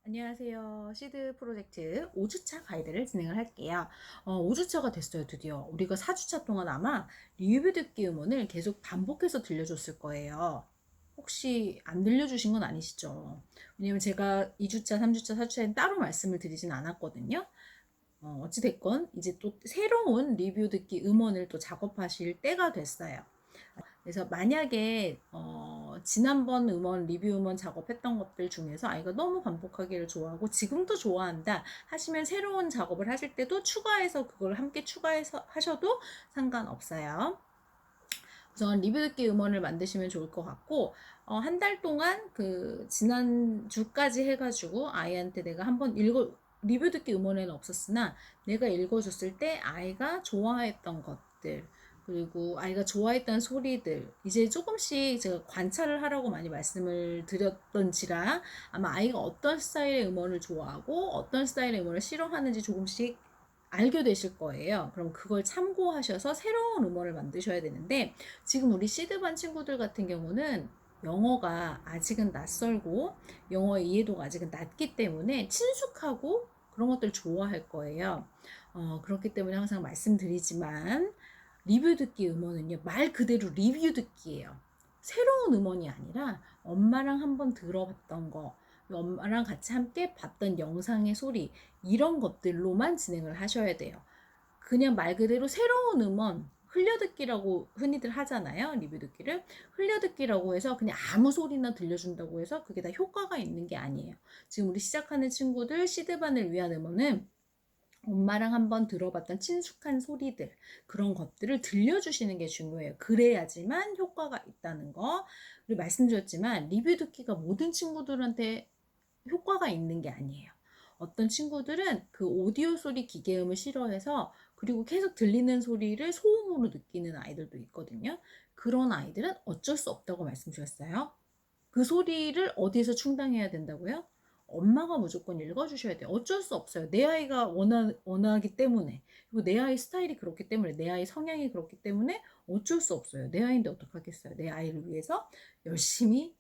안녕하세요. 시드 프로젝트 5주차 가이드를 진행을 할게요. 5주차가 됐어요, 드디어. 우리가 4주차 동안 아마 리뷰 듣기 음원을 계속 반복해서 들려줬을 거예요. 혹시 안 들려주신 건 아니시죠? 왜냐면 제가 2주차, 3주차, 4주차엔 따로 말씀을 드리진 않았거든요. 어찌됐건 이제 또 새로운 리뷰 듣기 음원을 또 작업하실 때가 됐어요. 그래서 만약에 지난번 음원 리뷰 음원 작업했던 것들 중에서 아이가 너무 반복하기를 좋아하고 지금도 좋아한다 하시면 새로운 작업을 하실 때도 추가해서 그걸 함께 추가해서 하셔도 상관없어요. 우선 리뷰 듣기 음원을 만드시면 좋을 것 같고 한 달 동안 그 지난주까지 해가지고 아이한테 내가 한번 리뷰 듣기 음원에는 없었으나 내가 읽어줬을 때 아이가 좋아했던 것들, 그리고 아이가 좋아했던 소리들, 이제 조금씩 제가 관찰을 하라고 많이 말씀을 드렸던지라 아마 아이가 어떤 스타일의 음원을 좋아하고 어떤 스타일의 음원을 싫어하는지 조금씩 알게 되실 거예요. 그럼 그걸 참고하셔서 새로운 음원을 만드셔야 되는데, 지금 우리 시드반 친구들 같은 경우는 영어가 아직은 낯설고 영어의 이해도가 아직은 낮기 때문에 친숙하고 그런 것들 좋아할 거예요. 그렇기 때문에 항상 말씀드리지만 리뷰 듣기 음원은요, 말 그대로 리뷰 듣기예요. 새로운 음원이 아니라 엄마랑 한번 들어봤던 거, 엄마랑 같이 함께 봤던 영상의 소리, 이런 것들로만 진행을 하셔야 돼요. 그냥 말 그대로 새로운 음원, 흘려듣기라고 흔히들 하잖아요. 리뷰 듣기를. 흘려듣기라고 해서 그냥 아무 소리나 들려준다고 해서 그게 다 효과가 있는 게 아니에요. 지금 우리 시작하는 친구들 시드반을 위한 음원은 엄마랑 한번 들어봤던 친숙한 소리들, 그런 것들을 들려주시는 게 중요해요. 그래야지만 효과가 있다는 거. 그리고 말씀드렸지만 리뷰 듣기가 모든 친구들한테 효과가 있는 게 아니에요. 어떤 친구들은 그 오디오 소리 기계음을 싫어해서 그리고 계속 들리는 소리를 소음으로 느끼는 아이들도 있거든요. 그런 아이들은 어쩔 수 없다고 말씀드렸어요. 그 소리를 어디에서 충당해야 된다고요? 엄마가 무조건 읽어주셔야 돼요. 어쩔 수 없어요. 내 아이가 원하기 때문에, 그리고 내 아이 스타일이 그렇기 때문에, 내 아이 성향이 그렇기 때문에 어쩔 수 없어요. 내 아이인데 어떡하겠어요. 내 아이를 위해서 열심히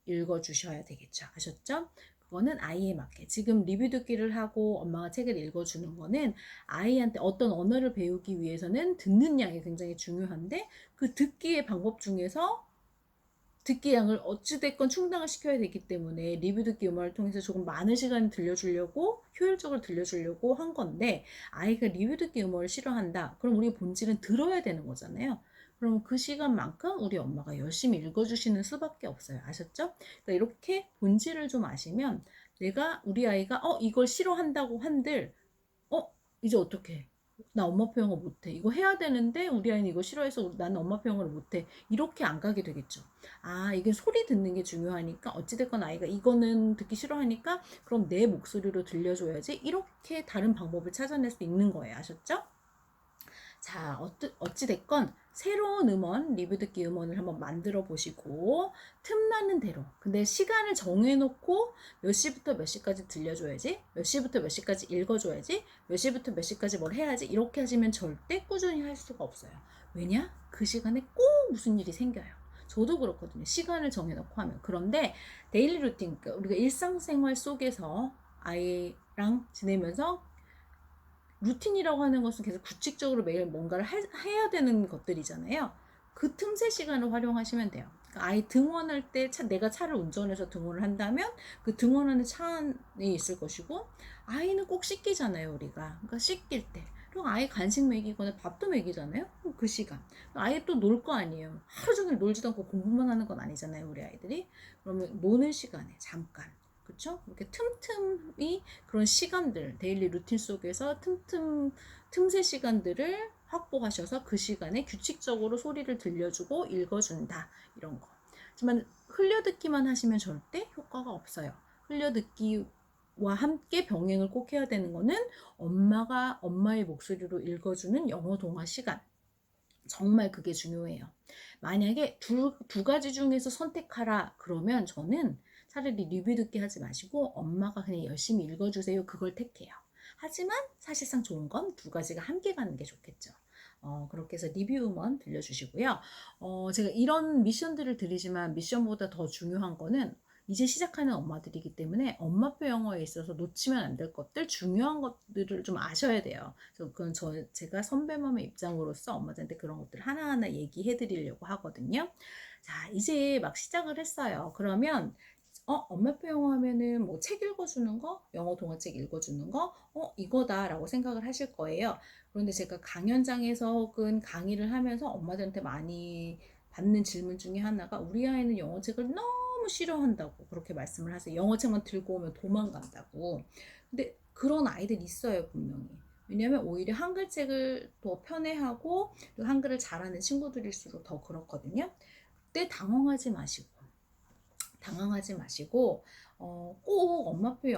읽어주셔야 되겠죠. 아셨죠? 그거는 아이에 맞게. 지금 리뷰 듣기를 하고 엄마가 책을 읽어주는 거는 아이한테 어떤 언어를 배우기 위해서는 듣는 양이 굉장히 중요한데, 그 듣기의 방법 중에서 듣기 양을 어찌됐건 충당을 시켜야 되기 때문에 리뷰 듣기 음원을 통해서 조금 많은 시간을 들려주려고, 효율적으로 들려주려고 한 건데, 아이가 리뷰 듣기 음원을 싫어한다. 그럼 우리 본질은 들어야 되는 거잖아요. 그럼 그 시간만큼 우리 엄마가 열심히 읽어주시는 수밖에 없어요. 아셨죠? 그러니까 이렇게 본질을 좀 아시면, 우리 아이가 이걸 싫어한다고 한들 이제 어떡해? 나 엄마표 영어 못해. 이거 해야 되는데 우리 아이는 이거 싫어해서 나는 엄마표 영어를 못해. 이렇게 안 가게 되겠죠. 아, 이게 소리 듣는 게 중요하니까 어찌됐건 아이가 이거는 듣기 싫어하니까 그럼 내 목소리로 들려줘야지. 이렇게 다른 방법을 찾아낼 수 있는 거예요. 아셨죠? 자, 어찌됐건 새로운 음원, 리뷰 듣기 음원을 한번 만들어 보시고 틈나는 대로, 근데 시간을 정해놓고 몇 시부터 몇 시까지 들려줘야지, 몇 시부터 몇 시까지 읽어줘야지, 몇 시부터 몇 시까지 뭘 해야지, 이렇게 하시면 절대 꾸준히 할 수가 없어요. 왜냐? 그 시간에 꼭 무슨 일이 생겨요. 저도 그렇거든요. 시간을 정해놓고 하면. 그런데 데일리 루틴, 그러니까 우리가 일상생활 속에서 아이랑 지내면서 루틴이라고 하는 것은 계속 규칙적으로 매일 뭔가를 해야 되는 것들이잖아요. 그 틈새 시간을 활용하시면 돼요. 그러니까 아이 등원할 때 내가 차를 운전해서 등원을 한다면 그 등원하는 차 안에 있을 것이고, 아이는 꼭 씻기잖아요, 우리가. 그러니까 씻길 때. 그리고 아이 간식 먹이거나 밥도 먹이잖아요. 그 시간. 아이 또 놀 거 아니에요. 하루 종일 놀지도 않고 공부만 하는 건 아니잖아요, 우리 아이들이. 그러면 노는 시간에 잠깐. 그쵸? 이렇게 틈틈이 그런 시간들, 데일리 루틴 속에서 틈새 시간들을 확보하셔서 그 시간에 규칙적으로 소리를 들려주고 읽어준다. 이런 거. 하지만 흘려듣기만 하시면 절대 효과가 없어요. 흘려듣기와 함께 병행을 꼭 해야 되는 거는 엄마가 엄마의 목소리로 읽어주는 영어 동화 시간. 정말 그게 중요해요. 만약에 두 가지 중에서 선택하라 그러면 저는 차라리 리뷰 듣기 하지 마시고 엄마가 그냥 열심히 읽어주세요. 그걸 택해요. 하지만 사실상 좋은 건 두 가지가 함께 가는 게 좋겠죠. 그렇게 해서 리뷰 음원 들려주시고요. 제가 이런 미션들을 드리지만 미션보다 더 중요한 거는 이제 시작하는 엄마들이기 때문에 엄마표 영어에 있어서 놓치면 안 될 것들, 중요한 것들을 좀 아셔야 돼요. 그래서 그건 제가 선배맘의 입장으로서 엄마들한테 그런 것들 하나하나 얘기해 드리려고 하거든요. 자, 이제 막 시작을 했어요. 그러면 엄마표 영어 하면은 뭐 책 읽어주는 거, 영어 동화책 읽어주는 거, 이거다라고 생각을 하실 거예요. 그런데 제가 강연장에서 혹은 강의를 하면서 엄마들한테 많이 받는 질문 중에 하나가 우리 아이는 영어책을 너무 싫어한다고 그렇게 말씀을 하세요. 영어책만 들고 오면 도망간다고. 근데 그런 아이들 있어요, 분명히. 왜냐하면 오히려 한글책을 더 편애하고 또 한글을 잘하는 친구들일수록 더 그렇거든요. 그때 당황하지 마시고 꼭 엄마표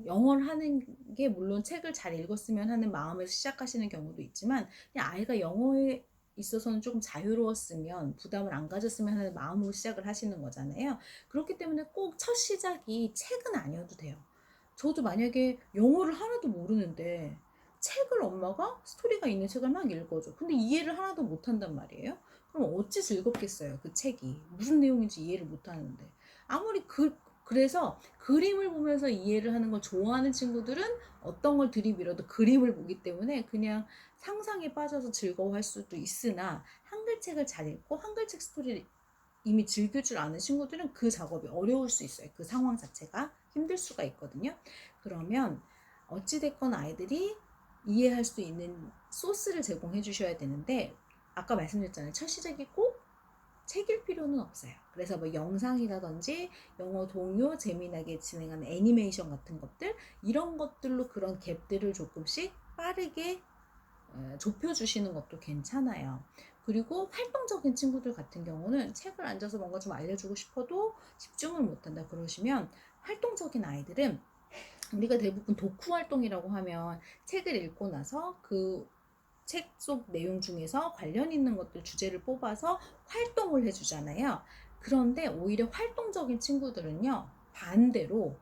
영어를 하는 게 물론 책을 잘 읽었으면 하는 마음에서 시작하시는 경우도 있지만 그냥 아이가 영어에 있어서는 조금 자유로웠으면 부담을 안 가졌으면 하는 마음으로 시작을 하시는 거잖아요. 그렇기 때문에 꼭 첫 시작이 책은 아니어도 돼요. 저도 만약에 영어를 하나도 모르는데 책을 엄마가 스토리가 있는 책을 막 읽어줘. 근데 이해를 하나도 못한단 말이에요. 그럼 어찌 즐겁겠어요, 그 책이. 무슨 내용인지 이해를 못하는데. 아무리 그래서 그림을 보면서 이해를 하는 걸 좋아하는 친구들은 어떤 걸 들이밀어도 그림을 보기 때문에 그냥 상상에 빠져서 즐거워할 수도 있으나 한글책을 잘 읽고 한글책 스토리를 이미 즐길 줄 아는 친구들은 그 작업이 어려울 수 있어요. 그 상황 자체가 힘들 수가 있거든요. 그러면 어찌됐건 아이들이 이해할 수 있는 소스를 제공해 주셔야 되는데 아까 말씀드렸잖아요. 첫 시작이 꼭 책일 필요는 없어요. 그래서 뭐 영상이라든지 영어 동요 재미나게 진행하는 애니메이션 같은 것들 이런 것들로 그런 갭들을 조금씩 빠르게 좁혀주시는 것도 괜찮아요. 그리고 활동적인 친구들 같은 경우는 책을 앉아서 뭔가 좀 알려주고 싶어도 집중을 못한다 그러시면 활동적인 아이들은 우리가 대부분 독후 활동이라고 하면 책을 읽고 나서 그 책 속 내용 중에서 관련 있는 것들 주제를 뽑아서 활동을 해주잖아요. 그런데 오히려 활동적인 친구들은요, 반대로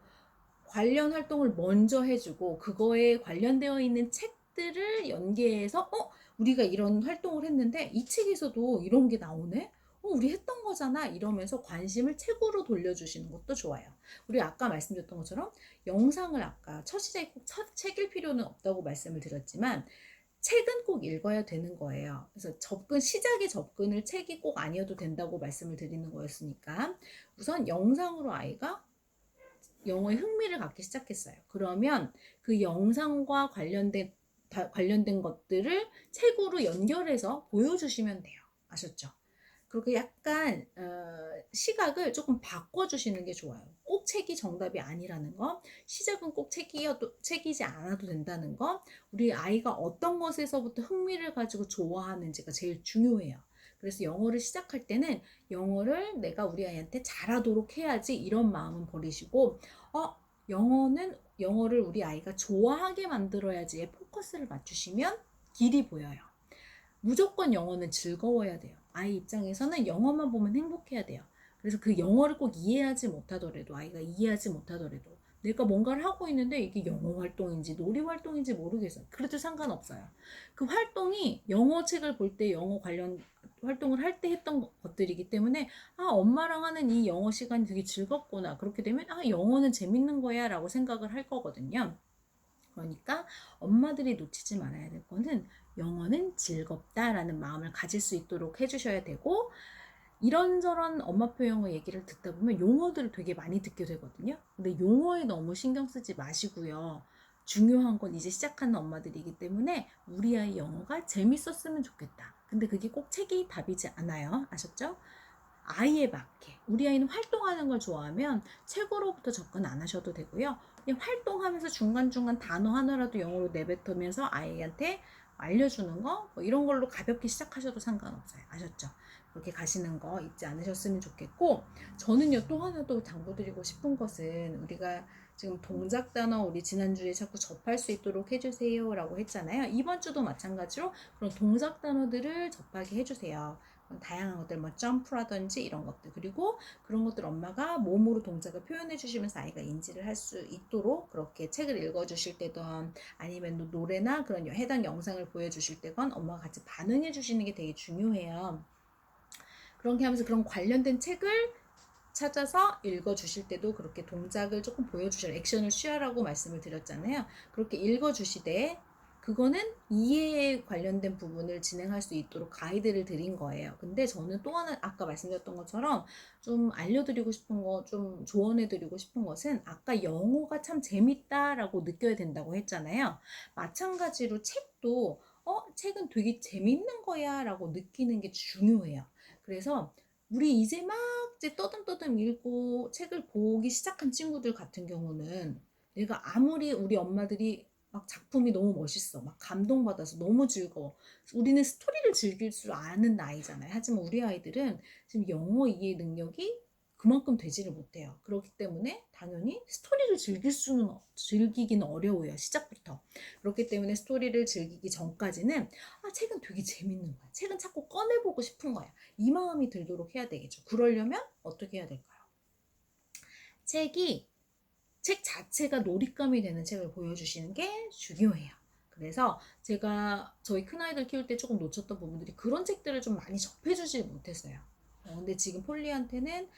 관련 활동을 먼저 해주고 그거에 관련되어 있는 책들을 연계해서 우리가 이런 활동을 했는데 이 책에서도 이런 게 나오네? 우리 했던 거잖아 이러면서 관심을 책으로 돌려주시는 것도 좋아요. 우리 아까 말씀드렸던 것처럼 영상을 아까 첫 시작이 꼭 책일 필요는 없다고 말씀을 드렸지만 책은 꼭 읽어야 되는 거예요. 그래서 시작의 접근을 책이 꼭 아니어도 된다고 말씀을 드리는 거였으니까 우선 영상으로 아이가 영어에 흥미를 갖기 시작했어요. 그러면 그 영상과 관련된 것들을 책으로 연결해서 보여주시면 돼요. 아셨죠? 그렇게 약간 시각을 조금 바꿔주시는 게 좋아요. 꼭 책이 정답이 아니라는 거, 시작은 꼭 책이지 않아도 된다는 거, 우리 아이가 어떤 것에서부터 흥미를 가지고 좋아하는지가 제일 중요해요. 그래서 영어를 시작할 때는 영어를 내가 우리 아이한테 잘하도록 해야지 이런 마음은 버리시고 영어를 우리 아이가 좋아하게 만들어야지에 포커스를 맞추시면 길이 보여요. 무조건 영어는 즐거워야 돼요. 아이 입장에서는 영어만 보면 행복해야 돼요. 그래서 그 영어를 꼭 아이가 이해하지 못하더라도 내가 뭔가를 하고 있는데 이게 영어 활동인지 놀이 활동인지 모르겠어요. 그래도 상관없어요. 그 활동이 영어 책을 볼 때 영어 관련 활동을 할 때 했던 것들이기 때문에 엄마랑 하는 이 영어 시간이 되게 즐겁구나. 그렇게 되면 영어는 재밌는 거야 라고 생각을 할 거거든요. 그러니까 엄마들이 놓치지 말아야 될 거는 영어는 즐겁다라는 마음을 가질 수 있도록 해주셔야 되고 이런저런 엄마표 영어 얘기를 듣다 보면 용어들을 되게 많이 듣게 되거든요. 근데 용어에 너무 신경 쓰지 마시고요. 중요한 건 이제 시작하는 엄마들이기 때문에 우리 아이 영어가 재밌었으면 좋겠다. 근데 그게 꼭 책이 답이지 않아요. 아셨죠? 아이에 맞게 우리 아이는 활동하는 걸 좋아하면 책으로부터 접근 안 하셔도 되고요. 그냥 활동하면서 중간중간 단어 하나라도 영어로 내뱉으면서 아이한테 알려주는 거 이런 걸로 가볍게 시작하셔도 상관없어요. 아셨죠? 그렇게 가시는 거 잊지 않으셨으면 좋겠고 저는요 또 하나 또 당부드리고 싶은 것은 우리가 지금 동작 단어 우리 지난주에 자꾸 접할 수 있도록 해주세요 라고 했잖아요. 이번 주도 마찬가지로 그런 동작 단어들을 접하게 해주세요. 다양한 것들 뭐 점프라든지 이런 것들 그리고 그런 것들 엄마가 몸으로 동작을 표현해 주시면서 아이가 인지를 할 수 있도록 그렇게 책을 읽어 주실 때든 아니면 노래나 그런 해당 영상을 보여주실 때건 엄마가 같이 반응해 주시는 게 되게 중요해요. 그렇게 하면서 그런 관련된 책을 찾아서 읽어주실 때도 그렇게 동작을 조금 보여주셔라. 액션을 취하라고 말씀을 드렸잖아요. 그렇게 읽어주시되 그거는 이해에 관련된 부분을 진행할 수 있도록 가이드를 드린 거예요. 근데 저는 또 하나 아까 말씀드렸던 것처럼 좀 알려드리고 싶은 거, 좀 조언해드리고 싶은 것은 아까 영어가 참 재밌다라고 느껴야 된다고 했잖아요. 마찬가지로 책도 책은 되게 재밌는 거야 라고 느끼는 게 중요해요. 그래서 우리 이제 막 이제 떠듬떠듬 읽고 책을 보기 시작한 친구들 같은 경우는 내가 아무리 우리 엄마들이 막 작품이 너무 멋있어. 막 감동받아서 너무 즐거워. 우리는 스토리를 즐길 줄 아는 나이잖아요. 하지만 우리 아이들은 지금 영어 이해 능력이 그만큼 되지를 못해요. 그렇기 때문에 당연히 스토리를 즐기기는 어려워요. 시작부터. 그렇기 때문에 스토리를 즐기기 전까지는 책은 되게 재밌는 거야. 책은 자꾸 꺼내보고 싶은 거야. 이 마음이 들도록 해야 되겠죠. 그러려면 어떻게 해야 될까요? 책 자체가 놀잇감이 되는 책을 보여주시는 게 중요해요. 그래서 제가 저희 큰아이들 키울 때 조금 놓쳤던 부분들이 그런 책들을 좀 많이 접해주지 못했어요. 근데 지금 폴리한테는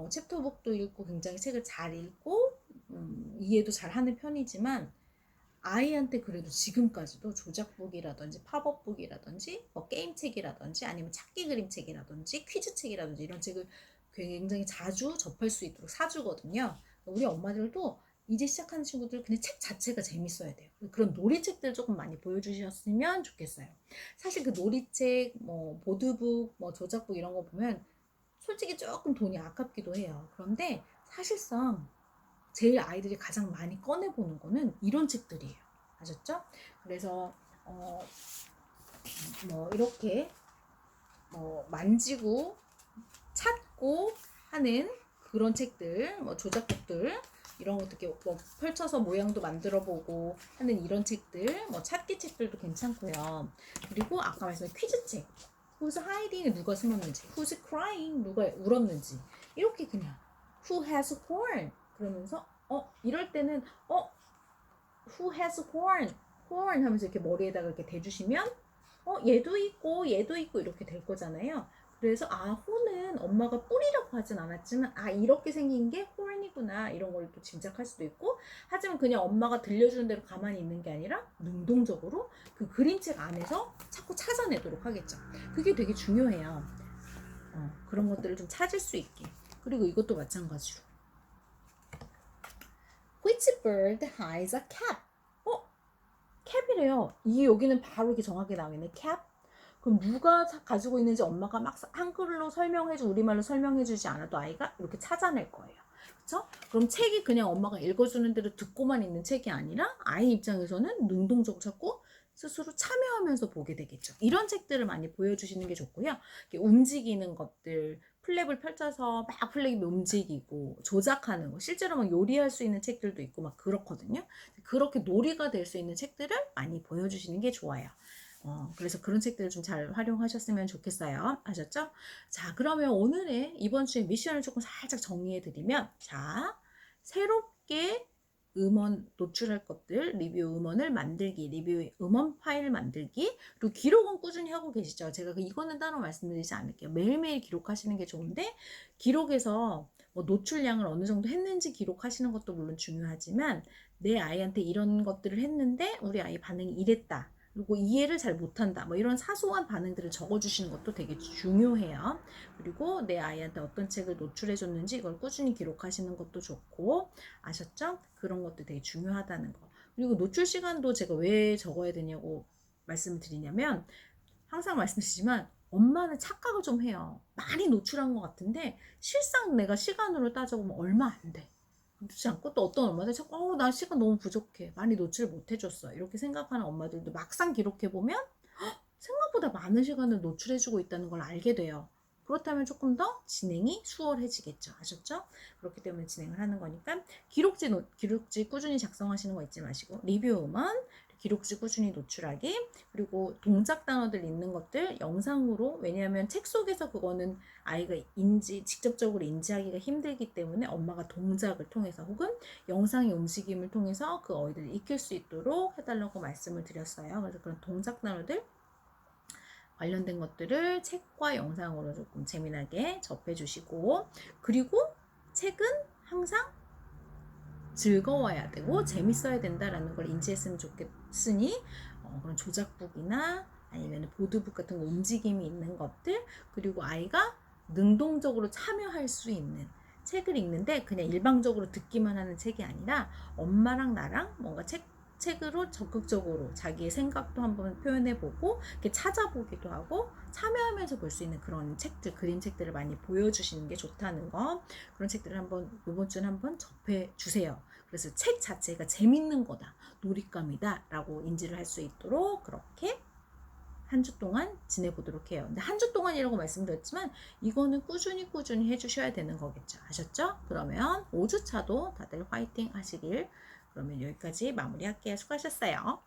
챕터북도 읽고 굉장히 책을 잘 읽고 이해도 잘 하는 편이지만 아이한테 그래도 지금까지도 조작북이라든지 팝업북이라든지 뭐 게임책이라든지 아니면 찾기 그림책이라든지 퀴즈책이라든지 이런 책을 굉장히 자주 접할 수 있도록 사주거든요. 우리 엄마들도 이제 시작하는 친구들 그냥 책 자체가 재밌어야 돼요. 그런 놀이책들 조금 많이 보여주셨으면 좋겠어요. 사실 그 놀이책, 뭐 보드북, 뭐 조작북 이런 거 보면 솔직히 조금 돈이 아깝기도 해요. 그런데 사실상 제일 아이들이 가장 많이 꺼내보는 거는 이런 책들이에요. 아셨죠? 그래서 뭐 이렇게 뭐 만지고 찾고 하는 그런 책들, 뭐 조작북들 이런 것도 이렇게 뭐 펼쳐서 모양도 만들어보고 하는 이런 책들, 뭐 찾기 책들도 괜찮고요. 그리고 아까 말씀드린 퀴즈책, Who's hiding? 누가 숨었는지, Who's crying? 누가 울었는지 이렇게 그냥 Who has horn? 그러면서 이럴 때는 Who has horn? horn 하면서 이렇게 머리에다가 이렇게 대주시면 얘도 있고 얘도 있고 이렇게 될 거잖아요. 그래서 horn은 엄마가 뿔이라고 하진 않았지만 이렇게 생긴 게 horn이구나 이런 걸 또 짐작할 수도 있고 하지만 그냥 엄마가 들려주는 대로 가만히 있는 게 아니라 능동적으로 그 그림책 안에서 자꾸 찾아내도록 하겠죠. 그게 되게 중요해요. 그런 것들을 좀 찾을 수 있게. 그리고 이것도 마찬가지로 Which bird has a cap? 캡이래요. 이게 여기는 바로 이렇게 정확하게 나오네. 캡. 그럼 누가 가지고 있는지 엄마가 막 한글로 설명해주, 우리말로 설명해주지 않아도 아이가 이렇게 찾아낼 거예요. 그쵸? 그럼 책이 그냥 엄마가 읽어주는 대로 듣고만 있는 책이 아니라 아이 입장에서는 능동적으로 자꾸 스스로 참여하면서 보게 되겠죠. 이런 책들을 많이 보여주시는 게 좋고요. 움직이는 것들, 플랩을 펼쳐서 막 플랩이 움직이고 조작하는 거, 실제로 막 요리할 수 있는 책들도 있고 막 그렇거든요. 그렇게 놀이가 될 수 있는 책들을 많이 보여주시는 게 좋아요. 그래서 그런 책들을 좀 잘 활용하셨으면 좋겠어요. 아셨죠? 자, 그러면 오늘의 이번 주의 미션을 조금 살짝 정리해 드리면, 자, 새롭게 음원 노출할 것들, 리뷰 음원을 만들기, 리뷰 음원 파일 만들기, 그리고 기록은 꾸준히 하고 계시죠? 제가 이거는 따로 말씀드리지 않을게요. 매일매일 기록하시는 게 좋은데, 기록에서 뭐 노출량을 어느 정도 했는지 기록하시는 것도 물론 중요하지만, 내 아이한테 이런 것들을 했는데, 우리 아이 반응이 이랬다. 그리고 이해를 잘 못한다. 뭐 이런 사소한 반응들을 적어주시는 것도 되게 중요해요. 그리고 내 아이한테 어떤 책을 노출해줬는지 이걸 꾸준히 기록하시는 것도 좋고, 아셨죠? 그런 것도 되게 중요하다는 거. 그리고 노출 시간도 제가 왜 적어야 되냐고 말씀을 드리냐면, 항상 말씀드리지만, 엄마는 착각을 좀 해요. 많이 노출한 것 같은데, 실상 내가 시간으로 따져보면 얼마 안 돼. 그렇지 않고 또 어떤 엄마들 자꾸 나 시간 너무 부족해 많이 노출 못 해줬어 이렇게 생각하는 엄마들도 막상 기록해보면 생각보다 많은 시간을 노출해주고 있다는 걸 알게 돼요. 그렇다면 조금 더 진행이 수월해지겠죠. 아셨죠? 그렇기 때문에 진행을 하는 거니까 기록지 꾸준히 작성하시는 거 잊지 마시고 리뷰 음원 기록지 꾸준히 노출하기 그리고 동작 단어들 있는 것들 영상으로 왜냐하면 책 속에서 그거는 아이가 직접적으로 인지하기가 힘들기 때문에 엄마가 동작을 통해서 혹은 영상의 움직임을 통해서 그 어휘들을 익힐 수 있도록 해달라고 말씀을 드렸어요. 그래서 그런 동작 단어들 관련된 것들을 책과 영상으로 조금 재미나게 접해 주시고 그리고 책은 항상 즐거워야 되고 재밌어야 된다라는 걸 인지했으면 좋겠으니 그런 조작북이나 아니면 보드북 같은 거 움직임이 있는 것들, 그리고 아이가 능동적으로 참여할 수 있는 책을 읽는데 그냥 일방적으로 듣기만 하는 책이 아니라 엄마랑 나랑 뭔가 책으로 적극적으로 자기의 생각도 한번 표현해보고 이렇게 찾아보기도 하고 참여하면서 볼 수 있는 그런 책들, 그림책들을 많이 보여주시는 게 좋다는 거, 그런 책들을 한번 이번 주는 한번 접해주세요. 그래서 책 자체가 재밌는 거다, 놀잇감이다 라고 인지를 할 수 있도록 그렇게 한 주 동안 지내보도록 해요. 근데 한 주 동안이라고 말씀드렸지만 이거는 꾸준히 해주셔야 되는 거겠죠. 아셨죠? 그러면 5주차도 다들 화이팅 하시길. 그러면 여기까지 마무리할게요. 수고하셨어요.